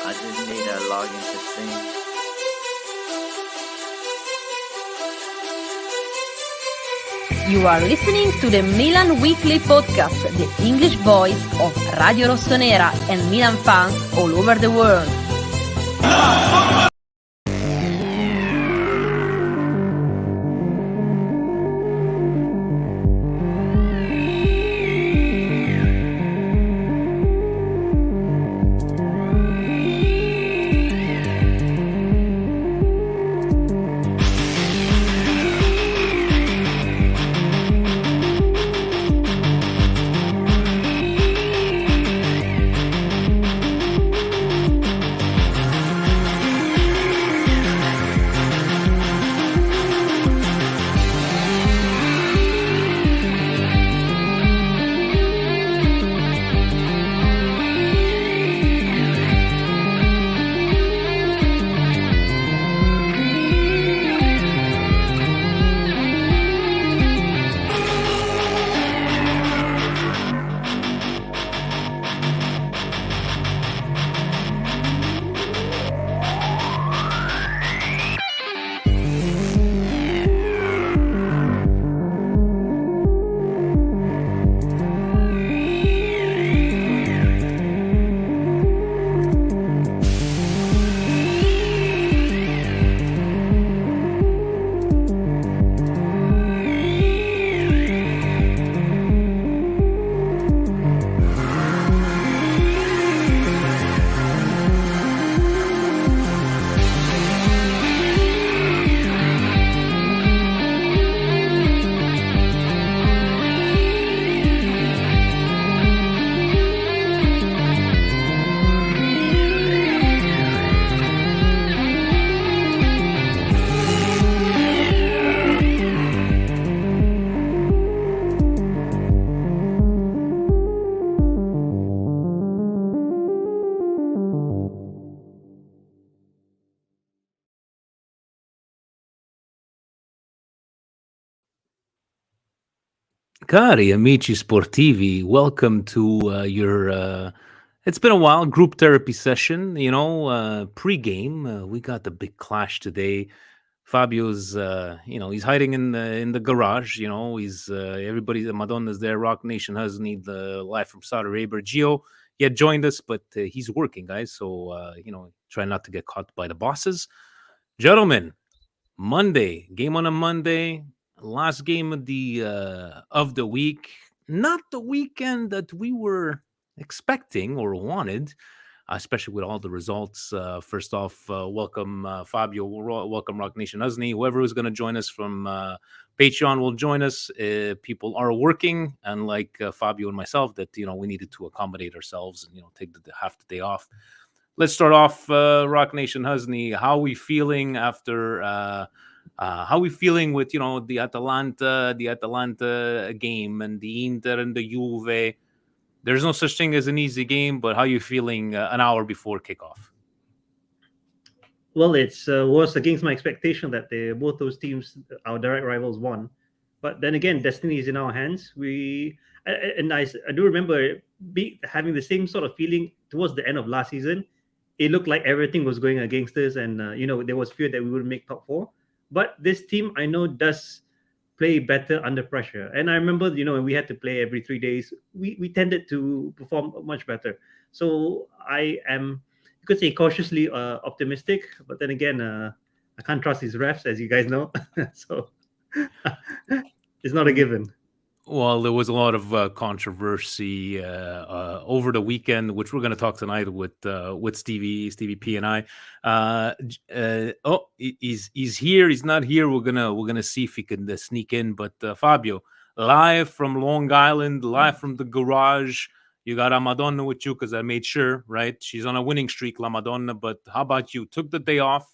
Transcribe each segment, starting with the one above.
I just need a login to stream. You are listening to the Milan Weekly Podcast, the English voice of Radio Rossonera and Milan fans all over the world. Cari amici sportivi, welcome to it's been a while, group therapy session, pre-game. We got the big clash today. Fabio's, he's hiding in the garage, he's, everybody, the Madonna's there, Rock Nation has need the live from Saudi Arabia. Gio, he had joined us, but he's working, guys, so, try not to get caught by the bosses. Gentlemen, Monday, game on a Monday, last game of the week. Not the weekend that we were expecting or wanted, especially with all the results. First off, welcome Fabio, welcome Rock Nation Uzni. Whoever is going to join us from Patreon will join us. People are working, and like Fabio and myself, that we needed to accommodate ourselves and take half the day off. Let's start off, Rock Nation Husney. How are we feeling after? How are we feeling with the Atalanta game and the Inter and the Juve? There's no such thing as an easy game, but how are you feeling an hour before kickoff? Well, it's was against my expectation that both those teams, our direct rivals, won. But then again, destiny is in our hands. I do remember having the same sort of feeling towards the end of last season. It looked like everything was going against us, and there was fear that we wouldn't make top four. But this team, I know, does play better under pressure. And I remember, when we had to play every 3 days, we tended to perform much better. So I am, you could say, cautiously optimistic. But then again, I can't trust these refs, as you guys know. So it's not a given. Well, there was a lot of controversy over the weekend, which we're going to talk tonight with Stevie P and I. He's here. He's not here. We're gonna see if he can sneak in. But Fabio, live from Long Island, live from the garage. You got a Madonna with you because I made sure, right? She's on a winning streak, La Madonna. But how about you? Took the day off,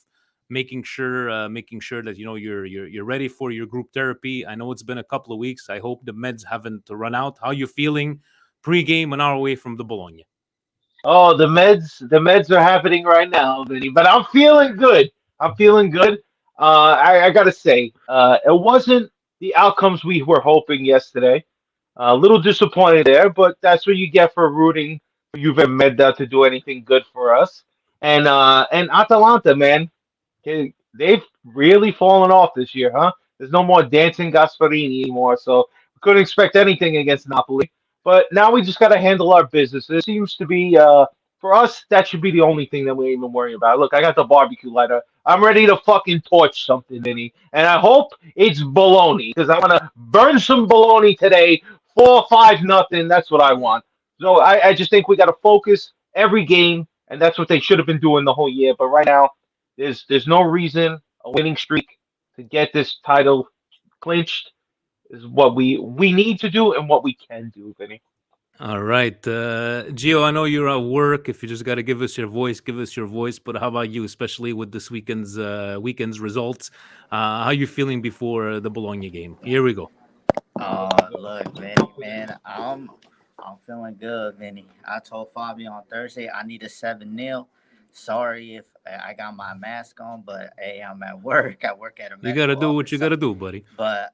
making sure that you're ready for your group therapy. I know it's been a couple of weeks. I hope the meds haven't run out. How you feeling pre-game an hour away from the Bologna? Oh, the meds are happening right now, Vinny. But I'm feeling good. I gotta say, it wasn't the outcomes we were hoping yesterday. A little disappointed there, but that's what you get for rooting for Juve Medda to do anything good for us. And Atalanta, man, they've really fallen off this year, huh? There's no more dancing Gasparini anymore, so we couldn't expect anything against Napoli. But now we just got to handle our business. There seems to be, for us, that should be the only thing that we ain't even worrying about. Look, I got the barbecue lighter. I'm ready to fucking torch something, Vinny. And I hope it's bologna, because I want to burn some bologna today. 4-5-0. That's what I want. So I just think we got to focus every game, and that's what they should have been doing the whole year. But right now, there's no reason a winning streak to get this title clinched is what we need to do and what we can do, Vinny. All right, Gio. I know you're at work. If you just got to give us your voice, give us your voice. But how about you, especially with this weekend's results? How you feeling before the Bologna game? Here we go. Look, Vinny, man, I'm feeling good, Vinny. I told Fabio on Thursday I need a 7-0. Sorry if I got my mask on, but hey, I'm at work. I work at a You got to medical do what you office, got to do, buddy. but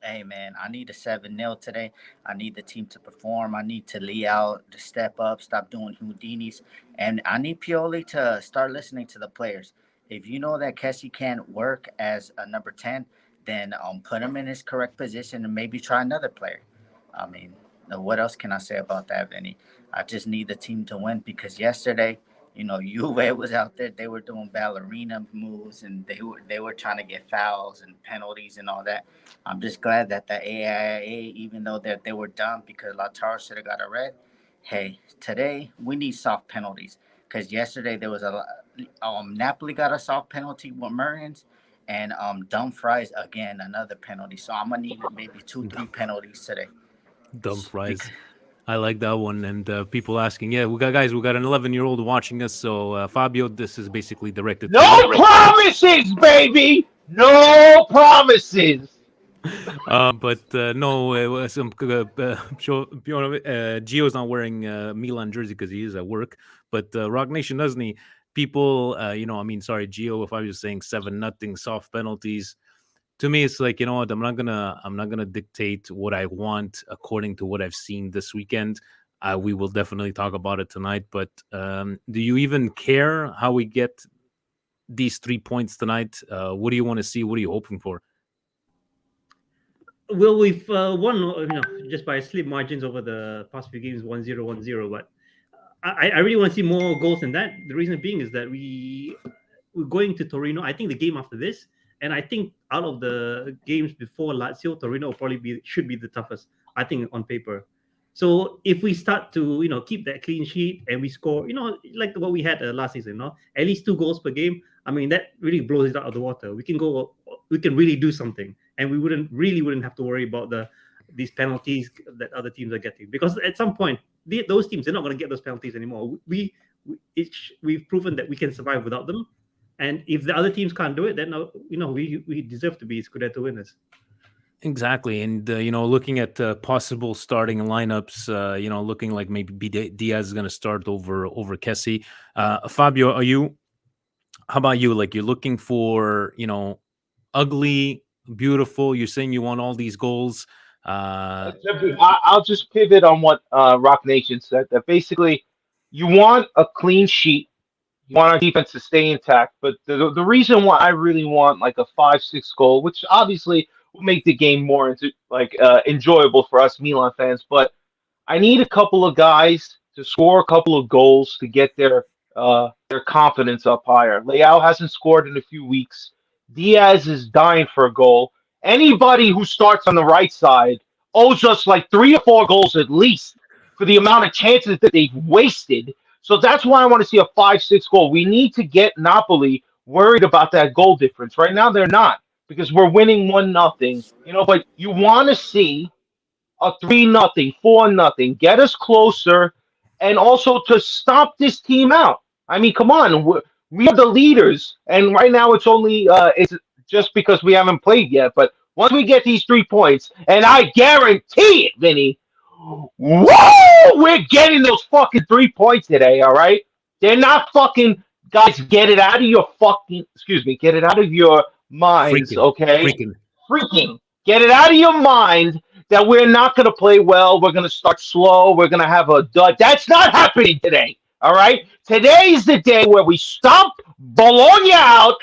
hey, man, I need a 7-0 today. I need the team to perform. I need to lead out, to step up, stop doing Houdinis. And I need Pioli to start listening to the players. If you know that Kessie can't work as a number 10, then put him in his correct position and maybe try another player. I mean, what else can I say about that, Vinny? I just need the team to win because yesterday, Juve was out there. They were doing ballerina moves and they were trying to get fouls and penalties and all that. I'm just glad that the AIA, even though that they were dumb because Lautaro should have got a red. Hey, today we need soft penalties because yesterday there was Napoli got a soft penalty with Murray's and Dumfries again another penalty. So I'm gonna need maybe 2-3 penalties today. Dumfries. I like that one. And people asking, yeah, we got an 11-year-old watching us. So Fabio, this is basically directed to No you. promises, baby. No promises. But no, Gio's not wearing Milan jersey because he is at work. But Rock Nation, doesn't he? People, sorry, Gio, if I was saying 7-0 soft penalties, to me, it's like, you know what, I'm not gonna dictate what I want according to what I've seen this weekend. We will definitely talk about it tonight. But do you even care how we get these 3 points tonight? What do you want to see? What are you hoping for? Well, we've won, just by slim margins over the past few games, 1-0, 1-0. But I really want to see more goals than that. The reason being is that we're going to Torino. I think the game after this, and I think out of the games before Lazio, Torino should be the toughest, I think, on paper. So if we start to, keep that clean sheet and we score, like what we had last season, at least 2 goals per game, I mean, that really blows it out of the water. We can really do something, and we wouldn't have to worry about these penalties that other teams are getting, because at some point those teams, they're not going to get those penalties anymore. We've proven that we can survive without them, and if the other teams can't do it, then we deserve to be Scudetto winners. Exactly. And, looking at possible starting lineups, looking like maybe Diaz is going to start over Kessie. Fabio, how about you? Like, you're looking for, ugly, beautiful. You're saying you want all these goals. I'll just pivot on what Rock Nation said. That basically, you want a clean sheet. You want our defense to stay intact. But the reason why I really want like a 5-6 goal, which obviously will make the game more enjoyable for us Milan fans, but I need a couple of guys to score a couple of goals to get their confidence up higher. Leao hasn't scored in a few weeks. Diaz is dying for a goal. Anybody who starts on the right side owes us like 3 or 4 goals at least for the amount of chances that they've wasted. So that's why I want to see a 5-6 goal. We need to get Napoli worried about that goal difference. Right now they're not, because we're winning 1-0. But you want to see a 3-0, 4-0, get us closer, and also to stop this team out. I mean, come on, we are the leaders, and right now it's just because we haven't played yet. But once we get these 3 points, and I guarantee it, Vinny, woo, we're getting those fucking 3 points today. All right, they're not fucking guys. Get it out of your get it out of your minds, okay? Freaking get it out of your mind that we're not going to play well. We're going to start slow. We're going to have a dud. That's not happening today. All right. Today's the day where we stomp Bologna out.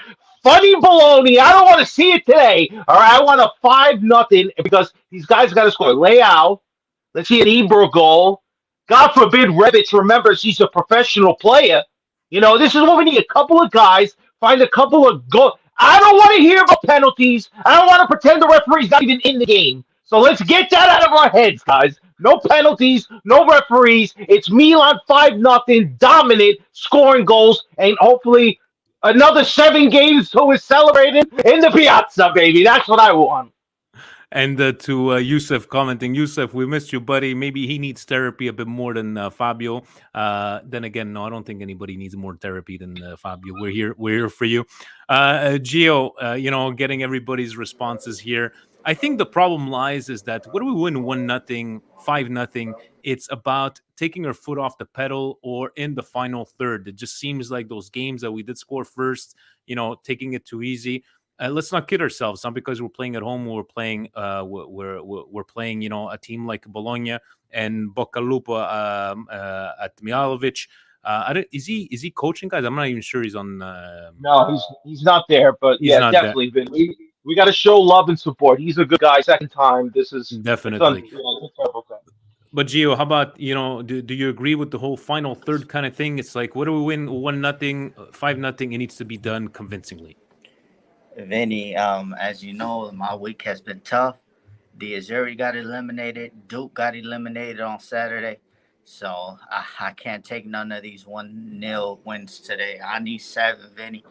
Funny baloney. I don't want to see it today. All right. I want a 5-0 because these guys got to score. Leao. Let's see an Ibra goal. God forbid Rebic remembers he's a professional player. This is what we need. A couple of guys, find a couple of goals. I don't want to hear about penalties. I don't want to pretend the referee's not even in the game. So let's get that out of our heads, guys. No penalties, no referees. It's Milan 5-0, dominant, scoring goals, and hopefully another 7 games so we're celebrating in the piazza, baby. That's what I want. And to Yusuf commenting, Yusuf, we missed you, buddy. Maybe he needs therapy a bit more than Fabio. Then again, no, I don't think anybody needs more therapy than Fabio. We're here. We're here for you, Gio. Getting everybody's responses here. I think the problem lies is that when we win 1-0, 5-0, it's about taking our foot off the pedal or in the final third. It just seems like those games that we did score first, taking it too easy. Let's not kid ourselves. Not because we're playing at home. We're playing. We're playing. A team like Bologna and Boccalupo at Mihalovic. Is he coaching, guys? I'm not even sure he's on. No, he's not there. But He's yeah, not definitely. We got to show love and support. He's a good guy. Second time. This is Definitely. It's a terrible thing. But Gio, how about do you agree with the whole final third kind of thing? It's like, what do we win 1-0, 5-0? It needs to be done convincingly. Vinny, as you know, my week has been tough. Diazuri got eliminated. Duke got eliminated on Saturday. So I can't take none of these 1-0 wins today. I need 7, Vinny.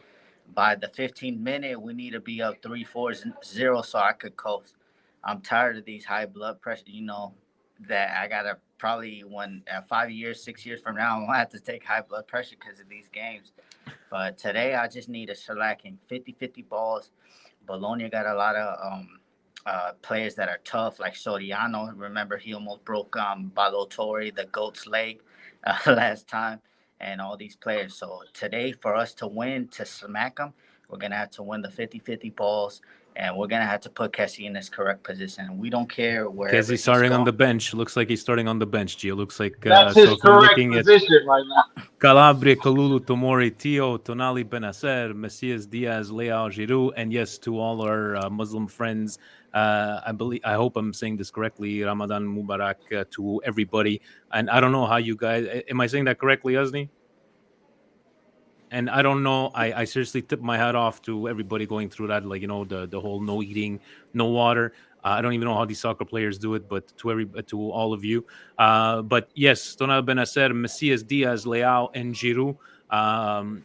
By the 15th minute, we need to be up 3-4-0 so I could coast. I'm tired of these high blood pressure. That I got to probably 5 years, 6 years from now, I'm going to have to take high blood pressure because of these games. But today, I just need a shellacking 50-50 balls. Bologna got a lot of players that are tough, like Soriano. Remember, he almost broke Balotelli, the GOAT's leg last time, and all these players. So today, for us to win, to smack them, we're going to have to win the 50-50 balls, and we're going to have to put Kessie in his correct position. We don't care where Kessie's starting on the bench. Looks like he's starting on the bench, Gio. Looks like That's his correct position right now. Calabria, Kalulu, Tomori, Tio, Tonali, Benacer, Messias, Diaz, Leao, Giroud, and yes, to all our Muslim friends, I hope I'm saying this correctly, Ramadan Mubarak to everybody. And I don't know how you guys, am I saying that correctly, Azni? And I don't know, I seriously tip my hat off to everybody going through that, like, the whole no eating, no water. I don't even know how these soccer players do it, but to all of you. But yes, Tonal Benacer, Messias, Diaz, Leao, and Giroud.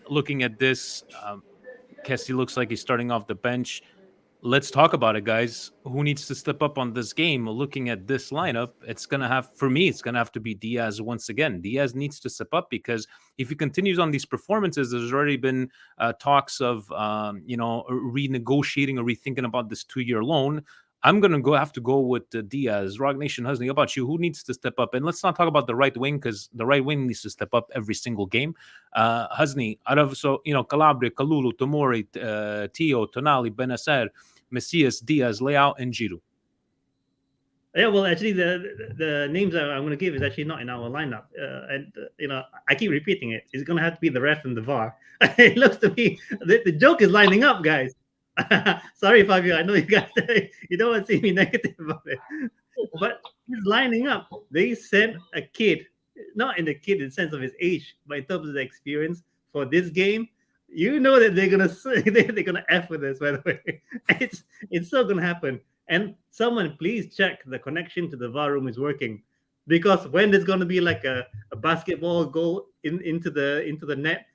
Looking at this, Kessie looks like he's starting off the bench. Let's talk about it, guys. Who needs to step up on this game? Looking at this lineup, it's going to have to be Diaz once again. Diaz needs to step up because if he continues on these performances, there's already been talks of, renegotiating or rethinking about this 2-year loan. I'm going to have to go with Diaz. Rock Nation, Husney, how about you? Who needs to step up? And let's not talk about the right wing because the right wing needs to step up every single game. Husney, Calabria, Kalulu, Tomori, Tio, Tonali, Benacer, Messias, Diaz, Leao, and Giroud. Yeah, well, actually, the names that I'm going to give is actually not in our lineup, and I keep repeating it. It's going to have to be the ref and the VAR. It looks to me the joke is lining up, guys. Sorry, Fabio. I know you guys you don't want to see me negative about it, but it's lining up. They sent a kid, not in the kid in the sense of his age, but in terms of the experience for this game. You know that they're gonna F with us, by the way. It's still gonna happen. And someone please check the connection to the VAR room is working. Because when there's gonna be like a basketball goal into the net,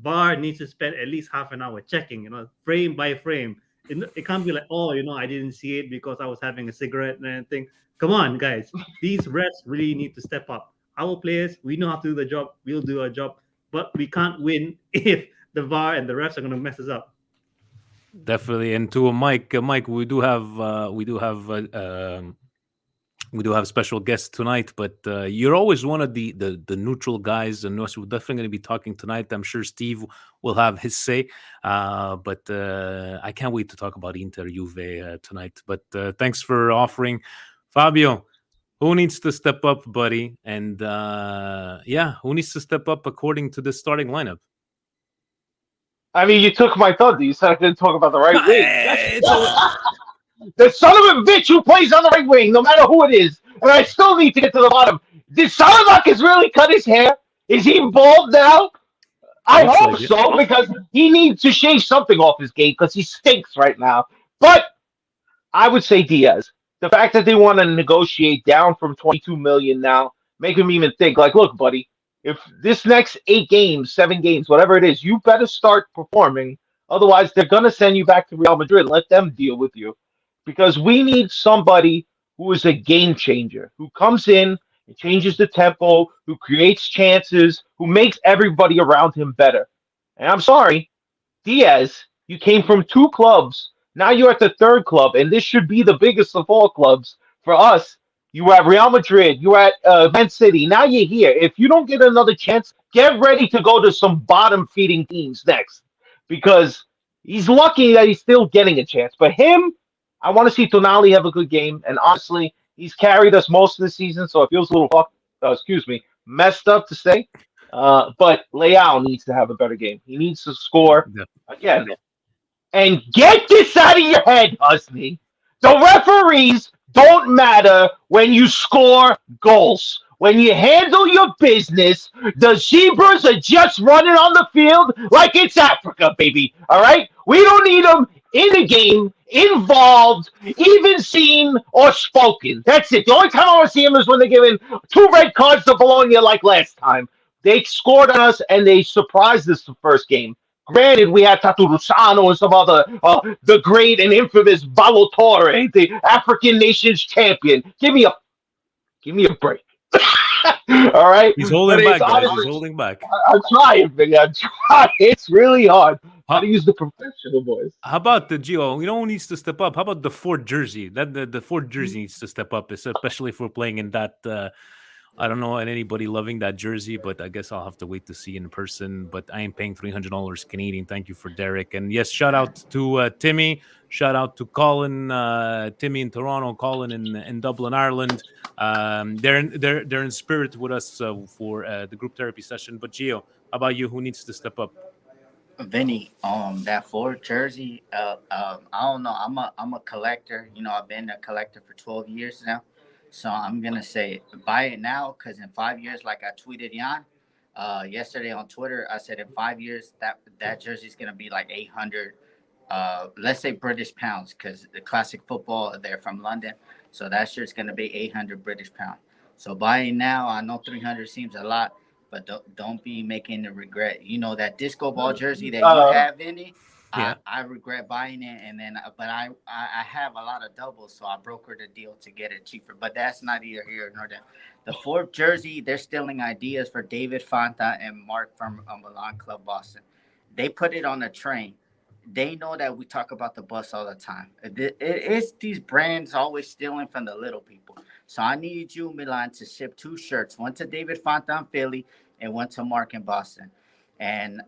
VAR needs to spend at least half an hour checking, frame by frame. It can't be like, I didn't see it because I was having a cigarette and everything. Come on, guys. These refs really need to step up. Our players, we know how to do the job. We'll do our job. But we can't win if the VAR and the refs are going to mess us up. Definitely. And to Mike, we do have special guests tonight, but you're always one of the neutral guys, and we're definitely going to be talking tonight. I'm sure Steve will have his say, but I can't wait to talk about Inter Juve tonight. But thanks for offering, Fabio. Who needs to step up, buddy? And yeah, who needs to step up according to the starting lineup? I mean, you took my thunder. You said I didn't talk about the No, right wing. it's all. The son of a bitch who plays on the right wing, no matter who it is. And I still need to get to the bottom. Did Salavak has really cut his hair? Is he bald now? I Looks hope like it. so because he needs to shave something off his game because he stinks right now. But I would say Diaz. The fact that they want to negotiate down from 22 million now, make him even think like, look, buddy, if this next 8 games, 7 games, whatever it is, you better start performing. Otherwise, they're gonna send you back to Real Madrid. Let them deal with you, because we need somebody who is a game changer, who comes in and changes the tempo, who creates chances, who makes everybody around him better. And I'm sorry, Diaz, you came from 2 clubs. Now you're at the third club, and this should be the biggest of all clubs for us. You were at Real Madrid, you were at Man City. Now you're here. If you don't get another chance, get ready to go to some bottom feeding teams next, because he's lucky that he's still getting a chance. But him, I want to see Tonali have a good game, and honestly, he's carried us most of the season, so it feels a little excuse me, messed up to say. But Leao needs to have a better game. He needs to score Yeah. again. And get this out of your head, Husney. The referees don't matter when you score goals. When you handle your business, the zebras are just running on the field like it's Africa, baby. All right? We don't need them in the game, involved, even seen or spoken. That's it. The only time I want to see them is when they're giving 2 red cards to Bologna like last time. They scored on us and they surprised us the first game. Granted, we had Tatu Rusano and some other, the great and infamous Balotore, the African nations champion. Give me a break. All right, He's but holding it's back, guys. He's honestly, holding back. I'm trying, man. I'm trying. It's really hard. How to How, use the professional voice. how about the Gio? You know who needs to step up? How about the Ford jersey? That the Ford jersey needs to step up, especially if we're playing in that. I don't know anybody loving that jersey, but I guess I'll have to wait to see in person. But I am paying $300 Canadian. Thank you for Derek. And yes, shout out to Timmy. Shout out to Colin, Timmy in Toronto, Colin in Dublin, Ireland. They're in spirit with us for the group therapy session. But Gio, how about you? Who needs to step up? Vinny, that Ford jersey, I don't know. I'm a collector. You know, I've been a collector for 12 years now. So I'm gonna say buy it now, because in 5 years, like I tweeted Jan, yesterday on Twitter, I said in 5 years that jersey's gonna be like 800, let's say British pounds, because the classic football, they're from London, so that shirt's gonna be 800 British pounds. So buying now, I know 300 seems a lot, but don't be making the regret. You know that disco ball jersey that you Uh, have in it. Yeah. I regret buying it, and then but I have a lot of doubles, so I brokered a deal to get it cheaper. But that's not either here nor there. The fourth jersey, they're stealing ideas for David Fanta and Mark from Milan Club Boston. They put it on a train. They know that we talk about the bus all the time. It's these brands always stealing from the little people. So I need you, Milan, to ship 2 shirts, one to David Fonta in Philly and one to Mark in Boston. And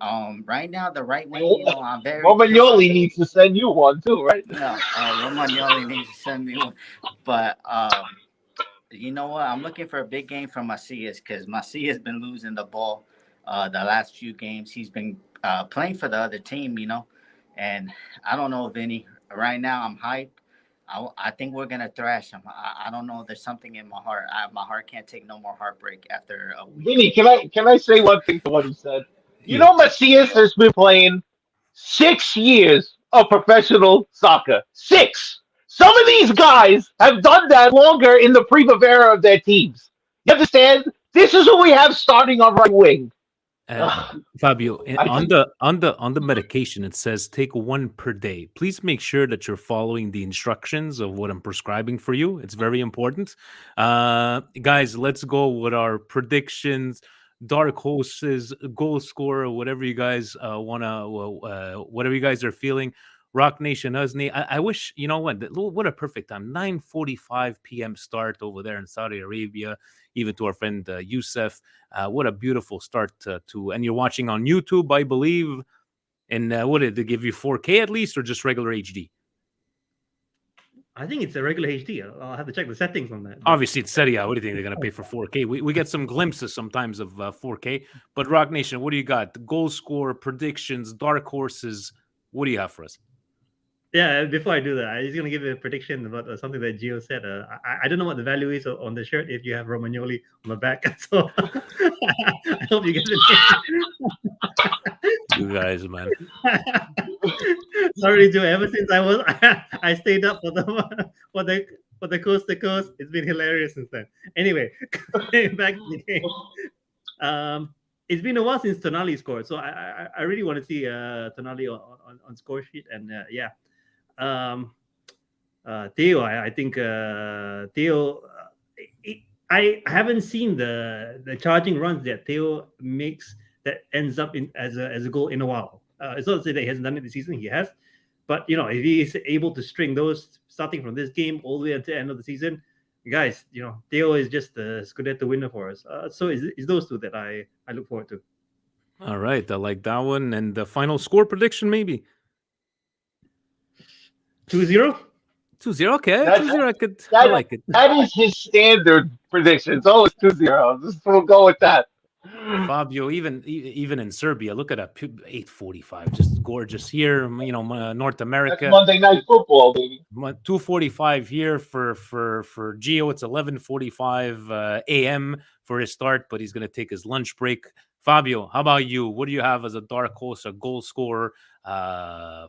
right now, the right wing, I'm very pissed. Romagnoli needs to send you one too, right? No, Romagnoli needs to send me one. But you know what? I'm looking for a big game from Macias, because Macias been losing the ball the last few games. He's been playing for the other team, and I don't know, Vinny. Right now, I'm hyped. I think we're gonna thrash them. I don't know. There's something in my heart. My heart can't take no more heartbreak after a week. Vinny, can I say one thing to what he said? You Yeah. know, Macias has been playing 6 years of professional soccer. 6. Some of these guys have done that longer in the primavera of their teams. You understand? This is who we have starting on right wing. Uh, Ugh, Fabio, I on just, the medication, it says take one per day. Please make sure that you're following the instructions of what I'm prescribing for you. It's very important. Guys, let's go with our predictions, dark horses, goal scorer, whatever you guys whatever you guys are feeling. Rock Nation Husney. I wish, you know what a perfect time. 9:45 p.m. start over there in Saudi Arabia. Even to our friend Youssef. What a beautiful start and you're watching on YouTube, I believe. And what did they give you, 4K at least, or just regular HD? I think it's a regular HD. I'll have to check the settings on that. But Obviously, it's Serie A. What do you think they're going to pay for 4K? We get some glimpses sometimes of 4K. But Rock Nation, what do you got? Goal score, predictions, dark horses. What do you have for us? yeah, before I do that, I'm just gonna give you a prediction about something that Gio said. I don't know what the value is on the shirt if you have Romagnoli on the back. So I hope you get the You guys, man. Sorry, Joe. Ever since I stayed up for the coast to coast, it's been hilarious since then. Anyway, back to the game. It's been a while since Tonali scored, so I really want to see Tonali on score sheet, and yeah. Theo, I think Theo. I haven't seen the charging runs that Theo makes that ends up in as a goal in a while. It's not to say that he hasn't done it this season; he has. But if he is able to string those starting from this game all the way until the end of the season, guys, Theo is just the Scudetto winner for us. So it's those two that I look forward to. All right, I like that one. And the final score prediction, maybe 2-0. 2-0. Okay, That's- 2-0. I like it. That is his standard prediction. It's always 2-0. Just we'll go with that. Fabio, even in Serbia, look at that 8:45, just gorgeous here. North That's America. Monday Night Football, baby. 2:45 here for Gio. It's 11:45 a.m. for his start, but he's going to take his lunch break. Fabio, how about you? What do you have as a dark horse, a goal scorer,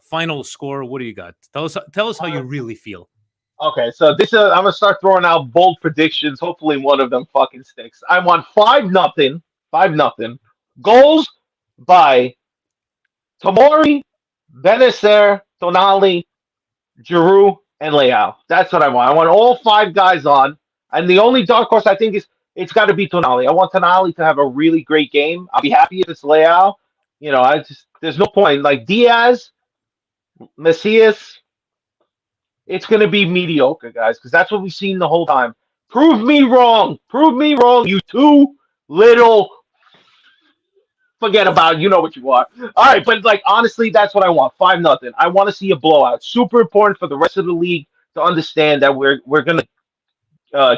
final score? What do you got? Tell us how you really feel. Okay, so this I'm gonna start throwing out bold predictions. Hopefully, one of them fucking sticks. I want 5-0, 5-0 goals by Tomori, Benacer, Tonali, Giroud, and Leao. That's what I want. I want all 5 guys on. And the only dark horse I think is it's got to be Tonali. I want Tonali to have a really great game. I'll be happy if it's Leao. There's no point. Like Diaz, Messias, it's going to be mediocre, guys, because that's what we've seen the whole time. Prove me wrong. Prove me wrong, you two little. Forget about it. You know what you are. All right, but honestly, that's what I want. 5-0. I want to see a blowout. Super important for the rest of the league to understand that we're gonna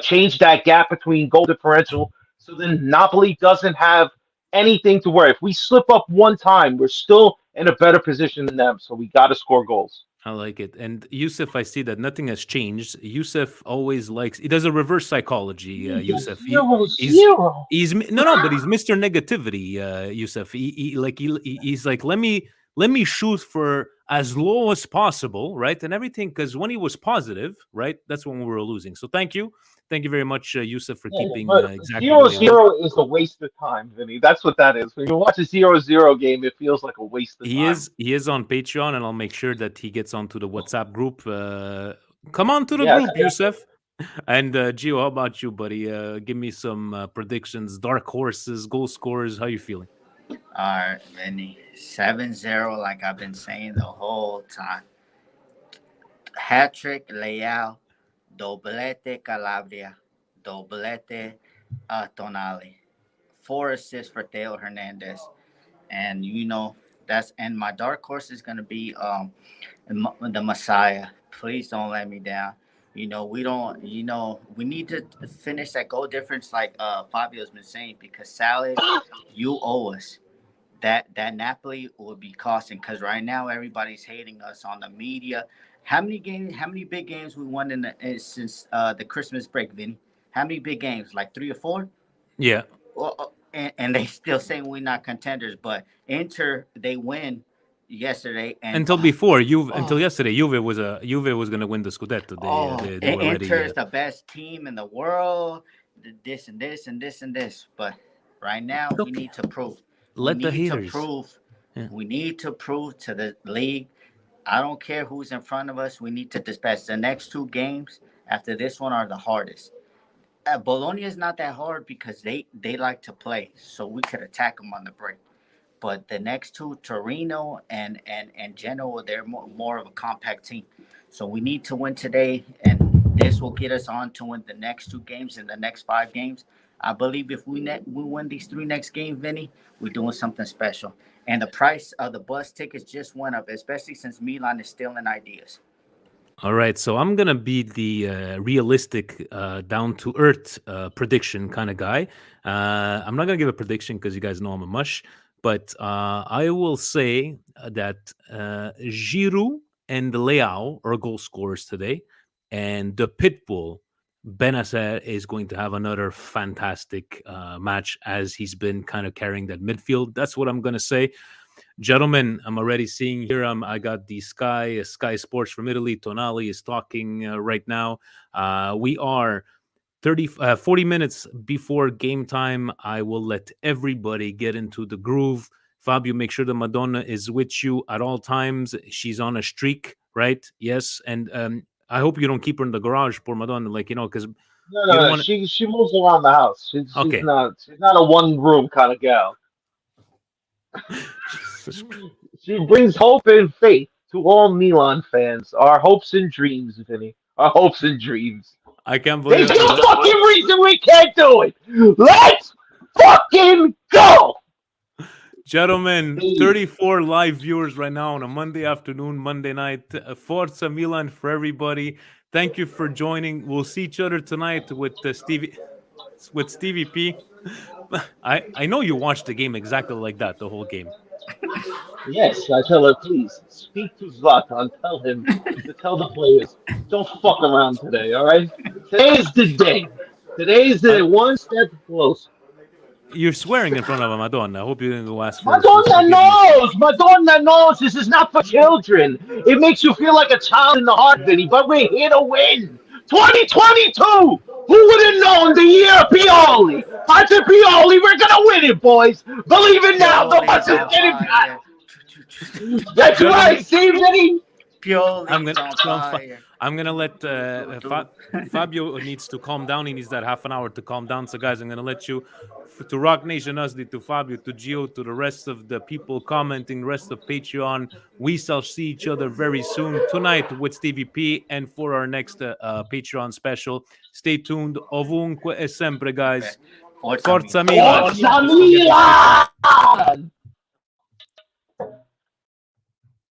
change that gap between goal differential, so then Napoli doesn't have anything to worry. If we slip up one time, we're still in a better position than them. So we got to score goals. I like it. And Yusuf, I see that nothing has changed. Yusuf always he does a reverse psychology, Yusuf. Zero. He's but he's Mr. Negativity, Yusuf. He's like, let me shoot for as low as possible, right? And everything, because when he was positive, right, that's when we were losing. So thank you very much, Yusuf, for keeping exactly 0-0 is a waste of time, Vinny. That's what that is. When you watch a 0-0 game, it feels like a waste of time. He is on Patreon, and I'll make sure that he gets onto the WhatsApp group. Come on to the group, Yusuf. And Gio, how about you, buddy? Give me some predictions, dark horses, goal scorers. How you feeling? All right, Vinny. 7-0, like I've been saying the whole time. Hat trick, Leao. Doblete, Calabria. Doblete, Tonali. 4 assists for Theo Hernandez. And, and my dark horse is going to be the Messiah. Please don't let me down. We need to finish that goal difference like Fabio's been saying, because Salad, you owe us. That Napoli will be costing, because right now everybody's hating us on the media. How many big games we won since the Christmas break, Vinny? How many big games? Like 3 or 4? Yeah. Well, and they still saying we're not contenders, but Inter, they win yesterday. And until yesterday, Juve was going to win the Scudetto. They were Inter is the best team in the world. This and this and this and this, but right now we need to prove. We need to prove to the league. I don't care who's in front of us. We need to dispatch. The next 2 games after this one are the hardest. Bologna is not that hard because they like to play, so we could attack them on the break. But the next 2, Torino and Genoa, they're more of a compact team. So we need to win today, and this will get us on to win the next 2 games and the next 5 games. I believe if we win these 3 next games, Vinny, we're doing something special. And the price of the bus tickets just went up, especially since Milan is stealing ideas. All right, so I'm gonna be the realistic, down to earth prediction kind of guy. I'm not gonna give a prediction because you guys know I'm a mush, but I will say that Giroud and Leao are goal scorers today, and the pitbull Benacer is going to have another fantastic match as he's been kind of carrying that midfield. That's what I'm gonna say. Gentlemen, I'm already seeing here. I got the Sky Sports from Italy. Tonali is talking right now. We are 40 minutes before game time. I will let everybody get into the groove. Fabio, make sure the Madonna is with you at all times. She's on a streak, right? Yes, and I hope you don't keep her in the garage, poor Madonna. Like because No, you no, don't no. want. She moves around the house. Okay. She's not a one room kind of gal. Jesus Christ. She brings hope and faith to all Milan fans. Our hopes and dreams, Vinny. Our hopes and dreams. I can't There's believe no it. fucking reason we can't do it. Let's fucking go. Gentlemen, Hey, 34 live viewers right now on a Monday afternoon, Monday night. Forza Milan for everybody. Thank you for joining. We'll see each other tonight with Stevie P. I know you watched the game exactly like that, the whole game. yes, I tell her, please speak to Zlatan. Tell him to tell the players, don't fuck around today, all right? Today is the day. Today is the Uh, day. One step closer. you're swearing in front of a Madonna. I hope you didn't go ask for Madonna forgiveness. knows. Madonna knows this is not for children. It makes you feel like a child in the heart, Vinny. But we're here to win. 2022. Who would have known the year of Pioli? I said Pioli, we're gonna win it, boys. Believe it now. The Pioli's bus is on getting fire. packed. That's Gentlemen, right. See, Vinny. I'm Pioli's gonna on no, Fa- fire. I'm gonna let Do, do. Fabio needs to calm down. He needs that half an hour to calm down. So, guys, I'm gonna let you to Rock Nation, Usdi, to Fabio, to Gio, to the rest of the people commenting, rest of Patreon. We shall see each other very soon tonight with Stevie P, and for our next Patreon special. Stay tuned. Ovunque e sempre, guys. Forza Forza Milan. Milan. Forza Just don't get disrespected. Milan.